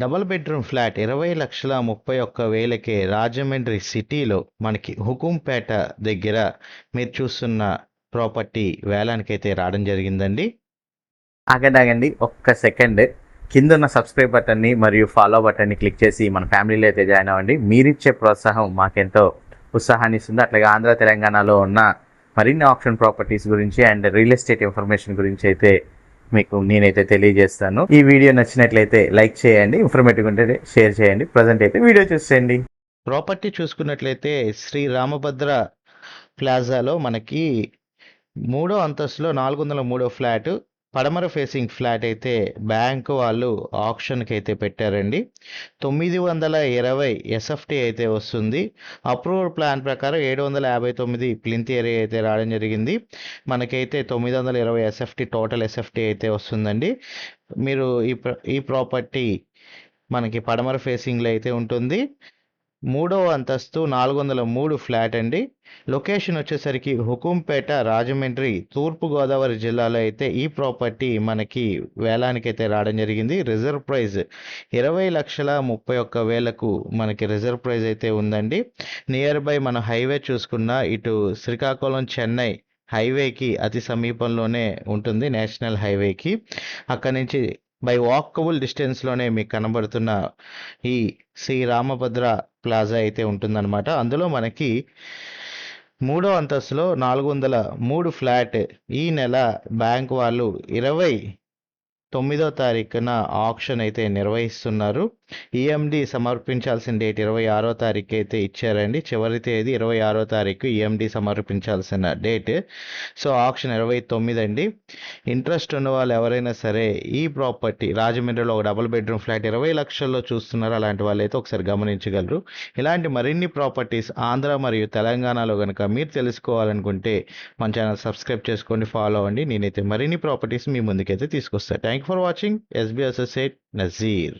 Double bedroom flat 20,31,000కే Rajahmundry సిటీలో మనకి హుకుంపేట దగ్గర మీరు చూస్తున్న ప్రాపర్టీ వేలానికైతే రావడం జరిగిందండి. ఆగండి ఒక్క సెకండ్. కింద ఉన్న సబ్స్క్రైబ్ బటన్ని మరియు ఫాలో బటన్ని క్లిక్ చేసి మన ఫ్యామిలీలో అయితే జాయిన్ అవ్వండి. మీరిచ్చే ప్రోత్సాహం మాకెంతో ఉత్సాహాన్ని ఇస్తుంది. అట్లాగే ఆంధ్ర తెలంగాణలో ఉన్న మరిన్ని ఆప్షన్ ప్రాపర్టీస్ గురించి అండ్ రియల్ ఎస్టేట్ ఇన్ఫర్మేషన్ గురించి అయితే మీకు నేనైతే తెలియజేస్తాను. ఈ వీడియో నచ్చినట్లయితే లైక్ చేయండి, ఇన్ఫర్మేటివ్ ఉంటే షేర్ చేయండి. ప్రజెంట్ అయితే వీడియో చూసేయండి. ప్రాపర్టీ చూసుకున్నట్లయితే శ్రీ రామభద్ర ప్లాజాలో మనకి 3వ అంతస్తులో 403 ఫ్లాట్, పడమర ఫేసింగ్ ఫ్లాట్ అయితే బ్యాంకు వాళ్ళు ఆప్షన్కి అయితే పెట్టారండి. 920 ఎస్ఎఫ్టీ అయితే వస్తుంది. అప్రూవల్ ప్లాన్ ప్రకారం 759 ప్లింత్ ఏరియా అయితే రావడం జరిగింది. మనకైతే 920 ఎస్ఎఫ్టీ టోటల్ ఎస్ఎఫ్టీ అయితే వస్తుందండి. మీరు ఈ ప్రాపర్టీ మనకి పడమర ఫేసింగ్లో అయితే ఉంటుంది. 3వ అంతస్తు 403 ఫ్లాట్ అండి. లొకేషన్ వచ్చేసరికి హుకుంపేట, రాజమండ్రి, తూర్పుగోదావరి జిల్లాలో అయితే ఈ ప్రాపర్టీ మనకి వేలానికైతే రావడం జరిగింది. రిజర్వ్ ప్రైస్ 20,31,000కు మనకి రిజర్వ్ ప్రైస్ అయితే ఉందండి. నియర్ బై మన హైవే చూసుకున్న ఇటు శ్రీకాకుళం చెన్నై హైవేకి అతి సమీపంలోనే ఉంటుంది, నేషనల్ హైవేకి. అక్కడి నుంచి బై వాకబుల్ డిస్టెన్స్లోనే మీకు కనబడుతున్న ఈ శ్రీ రామభద్ర ప్లాజా అయితే ఉంటుందన్నమాట. అందులో మనకి 3వ అంతస్తులో 403 ఫ్లాట్ ఈ నెల బ్యాంక్ వాళ్ళు 29వ తారీఖున ఆప్షన్ అయితే నిర్వహిస్తున్నారు. ఈఎండి సమర్పించాల్సిన డేట్ 26వ తారీఖు అయితే ఇచ్చారండి. చివరి తేదీ 26వ తారీఖు ఈఎండి సమర్పించాల్సిన డేట్. సో ఆప్షన్ 29 అండి. ఇంట్రెస్ట్ ఉన్న వాళ్ళు ఎవరైనా సరే ఈ ప్రాపర్టీ రాజమండ్రిలో ఒక డబుల్ బెడ్రూమ్ ఫ్లాట్ 20 లక్షల్లో చూస్తున్నారు. అలాంటి వాళ్ళు అయితే ఒకసారి గమనించగలరు. ఇలాంటి మరిన్ని ప్రాపర్టీస్ ఆంధ్ర మరియు తెలంగాణలో కనుక మీరు తెలుసుకోవాలనుకుంటే మన ఛానల్ సబ్స్క్రైబ్ చేసుకోండి, ఫాలో అవ్వండి. నేనైతే మరిన్ని ప్రాపర్టీస్ మీ ముందుకైతే తీసుకొస్తాను. Thank for watching. SB associate Nazir.